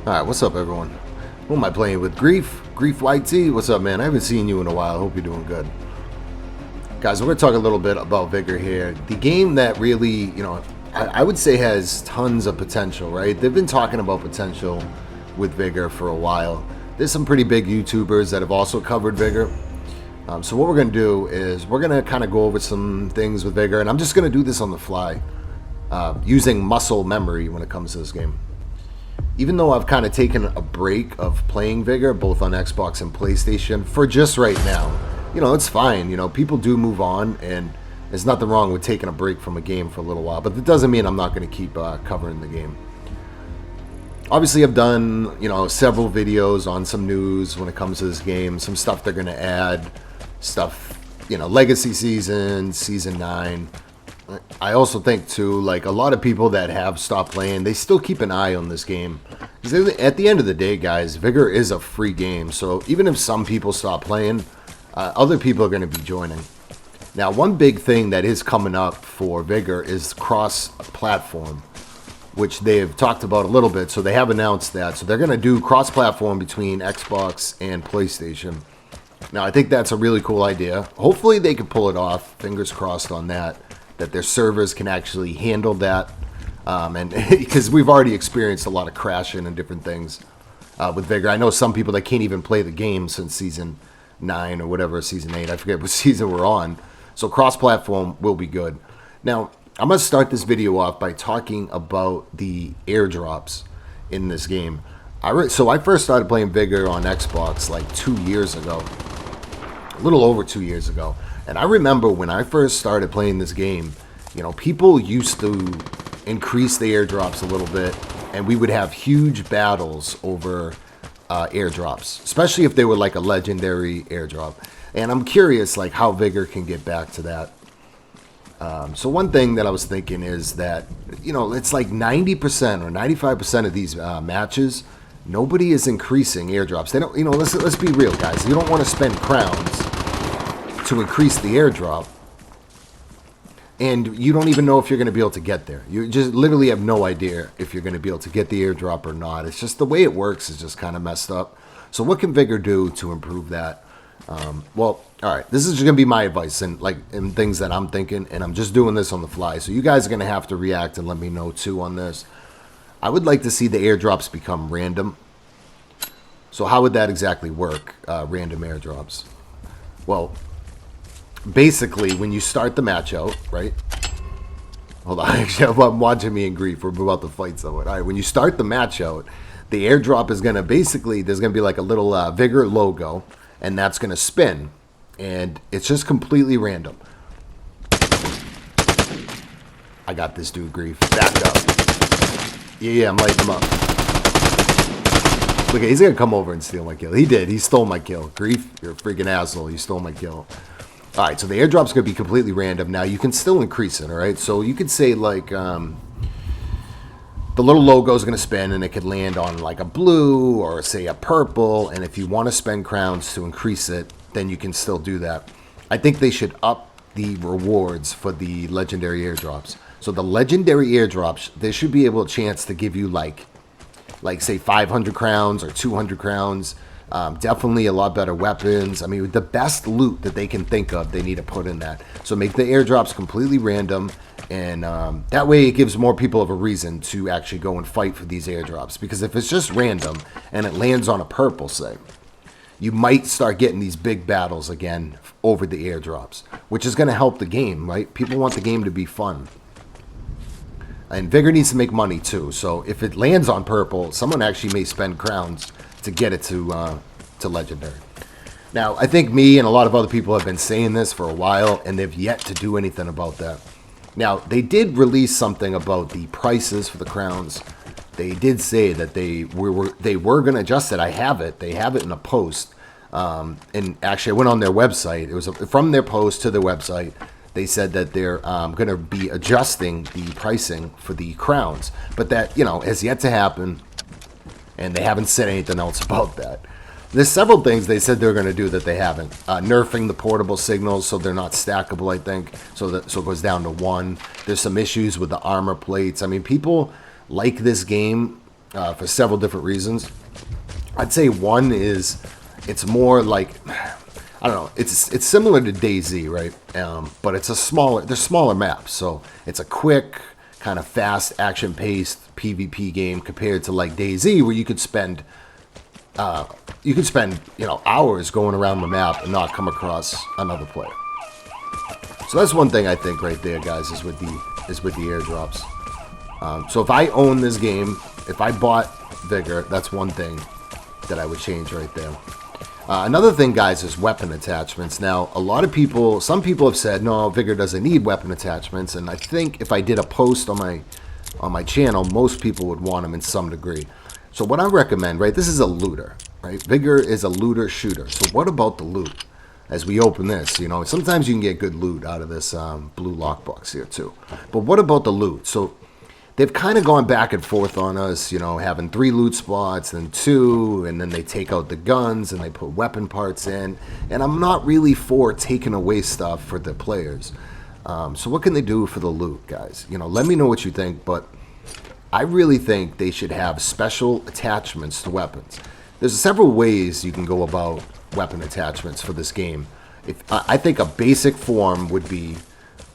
Alright, what's up, everyone? Who am I playing with? Grief? Grief YT? What's up, man? I haven't seen you in a while. I hope you're doing good. Guys, we're going to talk a little bit about Vigor here. The game that really, I would say has tons of potential, right? They've been talking about potential with Vigor for a while. There's some pretty big YouTubers that have also covered Vigor. So what we're going to do is we're going to kind of go over some things with Vigor, and I'm just going to do this on the fly, using muscle memory when it comes to this game. Even though I've kind of taken a break of playing Vigor, both on Xbox and PlayStation, for just right now, it's fine. People do move on, and there's nothing wrong with taking a break from a game for a little while, but that doesn't mean I'm not going to keep covering the game. Obviously, I've done, several videos on some news when it comes to this game, some stuff they're going to add, stuff, Legacy Season, Season 9. I also think, too, like, a lot of people that have stopped playing, they still keep an eye on this game. Because at the end of the day, guys, Vigor is a free game. So even if some people stop playing, other people are going to be joining. Now, one big thing that is coming up for Vigor is cross-platform, which they've talked about a little bit. So they have announced that. So they're going to do cross-platform between Xbox and PlayStation. Now, I think that's a really cool idea. Hopefully they can pull it off. Fingers crossed on that their servers can actually handle that, and because we've already experienced a lot of crashing and different things with Vigor. I know some people that can't even play the game since Season 9 or whatever, Season 8. I forget what season we're on. So cross-platform will be good. Now, I'm going to start this video off by talking about the airdrops in this game. So I first started playing Vigor on Xbox like 2 years ago, a little over 2 years ago. And I remember when I first started playing this game, people used to increase the airdrops a little bit, and we would have huge battles over airdrops, especially if they were like a legendary airdrop. And I'm curious, like, how Vigor can get back to that. So one thing that I was thinking is that, it's like 90% or 95% of these matches, nobody is increasing airdrops. They don't, let's be real, guys. You don't want to spend crowns to increase the airdrop, and you don't even know if you're going to be able to get there. You just literally have no idea if you're going to be able to get the airdrop or not. It's just the way it works is just kind of messed up. So what can Vigor do to improve that? Well, all right, this is just going to be my advice and things that I'm thinking, and I'm just doing this on the fly. So you guys are going to have to react and let me know too on this. I would like to see the airdrops become random. So how would that exactly work, random airdrops? Well, basically, when you start the match out, right? Hold on, actually, I'm watching me in Grief. We're about to fight someone. All right, when you start the match out, the airdrop is going to basically, there's going to be like a little Vigor logo, and that's going to spin. And it's just completely random. I got this dude, Grief. Back up. Yeah, I'm lighting him up. Look, he's going to come over and steal my kill. He did. He stole my kill. Grief, you're a freaking asshole. You stole my kill. All right, so the airdrop's going to be completely random. Now, you can still increase it, all right? So you could say, like, the little logo is going to spin, and it could land on, like, a blue or, say, a purple. And if you want to spend crowns to increase it, then you can still do that. I think they should up the rewards for the legendary airdrops. So the legendary airdrops, they should be able a chance to give you, like say, 500 crowns or 200 crowns. Definitely a lot better weapons. I mean, the best loot that they can think of, they need to put in that. So make the airdrops completely random, and that way it gives more people of a reason to actually go and fight for these airdrops. Because if it's just random and it lands on a purple, say, you might start getting these big battles again over the airdrops, which is going to help the game, right? People want the game to be fun. And Vigor needs to make money too. So if it lands on purple, someone actually may spend crowns to get it to legendary. Now, I think me and a lot of other people have been saying this for a while, and they've yet to do anything about that. Now, they did release something about the prices for the crowns. They did say that they were going to adjust it. I have it. They have it in a post. And actually, I went on their website. It was from their post to their website. They said that they're going to be adjusting the pricing for the crowns. But that, has yet to happen. And they haven't said anything else about that. There's several things they said they're going to do that they haven't. Nerfing the portable signals so they're not stackable, I think. So it goes down to 1. There's some issues with the armor plates. I mean, people like this game for several different reasons. I'd say one is it's more like, I don't know, it's similar to DayZ, right? But it's they're smaller maps, so it's a quick, kind of fast, action-paced PvP game compared to like DayZ, where you could spend hours going around the map and not come across another player. So that's one thing I think right there, guys, is with the airdrops. So if I own this game, if I bought Vigor, that's one thing that I would change right there. Another thing, guys, is weapon attachments. Now, some people have said, no, Vigor doesn't need weapon attachments, and I think if I did a post on my channel, most people would want them in some degree. So what I recommend, right, this is a looter, right? Vigor is a looter shooter. So what about the loot? As we open this, sometimes you can get good loot out of this blue lockbox here too. But what about the loot? So they've kind of gone back and forth on us, having 3 loot spots, then 2, and then they take out the guns and they put weapon parts in. And I'm not really for taking away stuff for the players. So what can they do for the loot, guys? Let me know what you think, but I really think they should have special attachments to weapons. There's several ways you can go about weapon attachments for this game. I think a basic form would be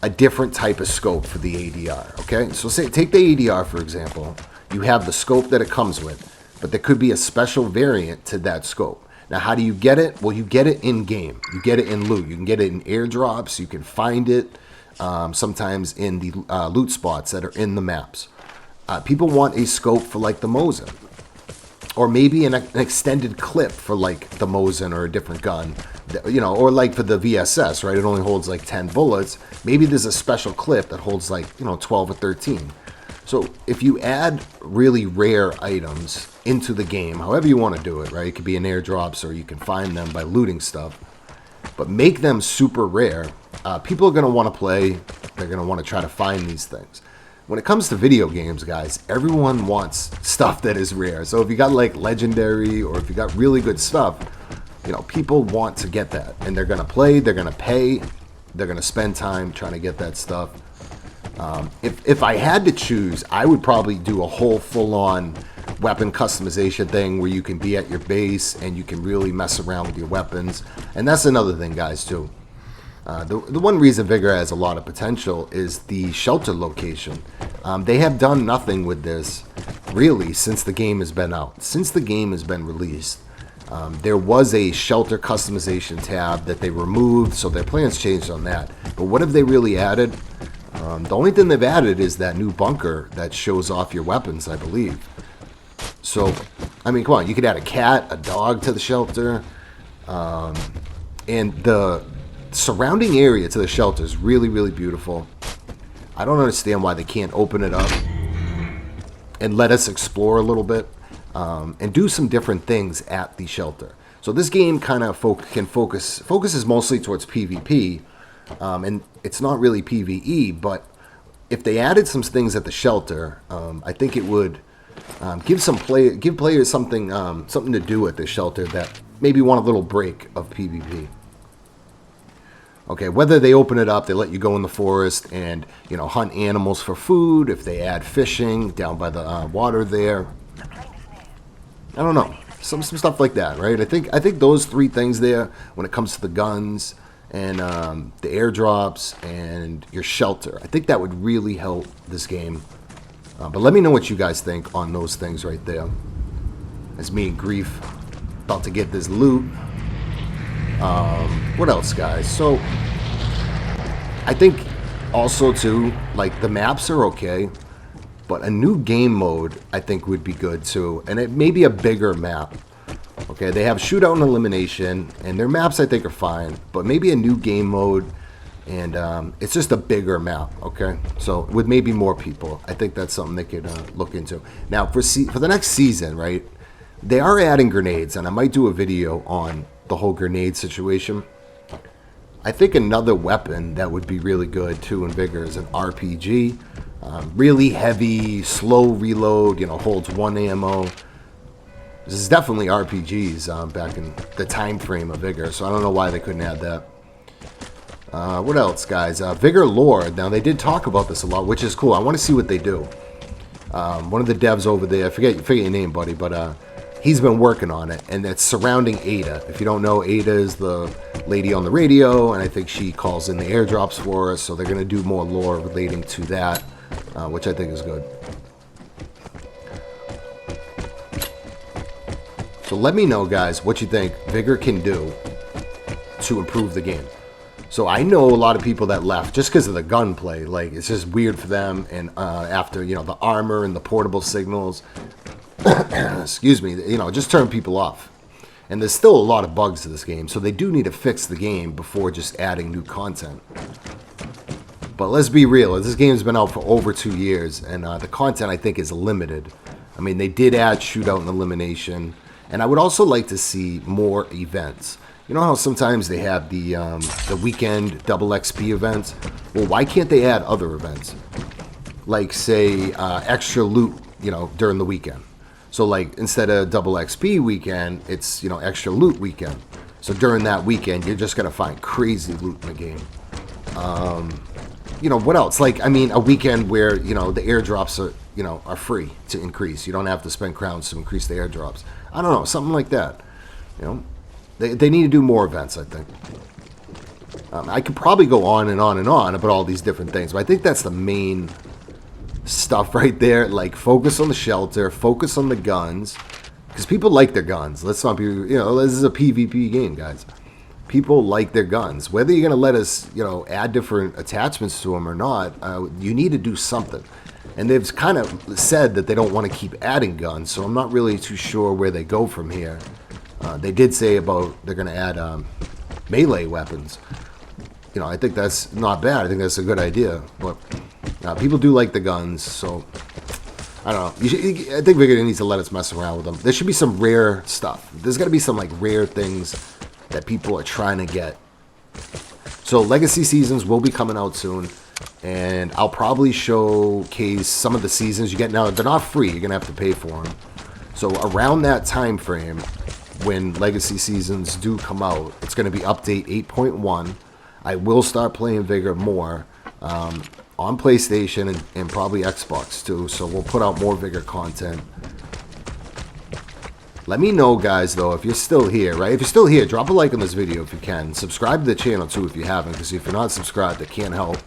a different type of scope for the ADR, okay? So take the ADR, for example. You have the scope that it comes with, but there could be a special variant to that scope. Now, how do you get it? Well, you get it in-game. You get it in loot. You can get it in airdrops. You can find it sometimes in the loot spots that are in the maps. People want a scope for, like, the Mosin. Or maybe an extended clip for, like, the Mosin or a different gun. Or like for the VSS, right? It only holds like 10 bullets. Maybe there's a special clip that holds like, 12 or 13. So if you add really rare items into the game, however you want to do it, right? It could be in airdrops or you can find them by looting stuff. But make them super rare. People are going to want to play. They're going to want to try to find these things. When it comes to video games, guys, everyone wants stuff that is rare. So if you got like legendary or if you got really good stuff, people want to get that, and they're going to play, they're going to pay, they're going to spend time trying to get that stuff. If I had to choose, I would probably do a whole full-on weapon customization thing where you can be at your base and you can really mess around with your weapons. And that's another thing, guys, too. The one reason Vigor has a lot of potential is the shelter location. They have done nothing with this, really, since the game has been out. Since the game has been released. There was a shelter customization tab that they removed, so their plans changed on that. But what have they really added? The only thing they've added is that new bunker that shows off your weapons, I believe. So, I mean, come on, you could add a cat, a dog to the shelter. And the surrounding area to the shelter is really, really beautiful. I don't understand why they can't open it up and let us explore a little bit. And do some different things at the shelter. So this game kind of focuses mostly towards PvP, and it's not really PvE. But if they added some things at the shelter, I think it would give players something to do at the shelter that maybe want a little break of PvP. Okay, whether they open it up, they let you go in the forest and hunt animals for food. If they add fishing down by the water there. I don't know, some stuff like that, right? I think those 3 things there, when it comes to the guns and the airdrops and your shelter, I think that would really help this game. But let me know what you guys think on those things right there. As me and Grief about to get this loot. What else, guys? So I think also too, like the maps are okay. But a new game mode, I think, would be good, too. And it may be a bigger map. Okay, they have shootout and elimination. And their maps, I think, are fine. But maybe a new game mode. And it's just a bigger map, okay? So, with maybe more people. I think that's something they could look into. Now, for the next season, right? They are adding grenades. And I might do a video on the whole grenade situation. I think another weapon that would be really good, too, in Vigor is an RPG. Really heavy, slow reload, holds 1 ammo. This is definitely RPGs back in the time frame of Vigor, so I don't know why they couldn't add that. What else, guys? Vigor lore. Now, they did talk about this a lot, which is cool. I want to see what they do. One of the devs over there, I forget your name, buddy, but he's been working on it, and it's surrounding Ada. If you don't know, Ada is the lady on the radio, and I think she calls in the airdrops for us, so they're going to do more lore relating to that, which I think is good. So let me know, guys, what you think Vigor can do to improve the game. So I know a lot of people that left just because of the gunplay. Like, it's just weird for them, and after, you know, the armor and the portable signals, excuse me, you know, just turn people off. And there's still a lot of bugs to this game, so they do need to fix the game before just adding new content. But let's be real, this game's been out for over 2 years, and the content, I think, is limited. I mean, they did add shootout and elimination, and I would also like to see more events. You know how sometimes they have the weekend double XP events? Well, why can't they add other events? Like, say, extra loot, you know, during the weekend. So, like, instead of double XP weekend, it's, you know, extra loot weekend. So during that weekend, you're just going to find crazy loot in the game. You know, what else? Like, I mean, a weekend where, you know, the airdrops are, you know, are free to increase. You don't have to spend crowns to increase the airdrops. I don't know, something like that. You know, they need to do more events, I think. I could probably go on and on and on about all these different things, but I think that's the main stuff right there. Like, focus on the shelter, focus on the guns, because people like their guns. Let's not be, you know, this is a PvP game, guys. People like their guns. Whether you're going to let us, you know, add different attachments to them or not, you need to do something. And they've kind of said that they don't want to keep adding guns, so I'm not really too sure where they go from here. They did say about they're going to add melee weapons. You know, I think that's not bad. I think that's a good idea. But people do like the guns, so I don't know. I think Vigor needs to let us mess around with them. There should be some rare stuff. There's got to be some like rare things that people are trying to get. So Legacy Seasons will be coming out soon, and I'll probably showcase some of the seasons you get now. They're not free. You're going to have to pay for them. So around that time frame, when Legacy Seasons do come out, it's going to be update 8.1. I will start playing Vigor more on PlayStation and probably Xbox too, so we'll put out more Vigor content. Let me know, guys, though, if you're still here, right? If you're still here, drop a like on this video if you can. Subscribe to the channel, too, if you haven't, because if you're not subscribed, it can't help.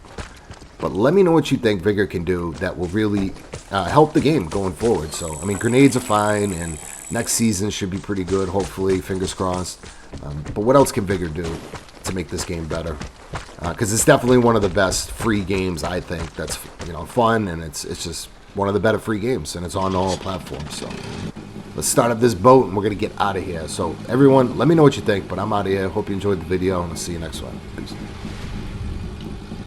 But let me know what you think Vigor can do that will really help the game going forward. So, I mean, grenades are fine, and next season should be pretty good, hopefully, fingers crossed. But what else can Vigor do to make this game better? Because it's definitely one of the best free games, I think, that's, you know, fun, and it's just one of the better free games, and it's on all platforms. So let's start up this boat, and we're going to get out of here. So, everyone, let me know what you think, but I'm out of here. Hope you enjoyed the video, and I'll see you next one. Peace.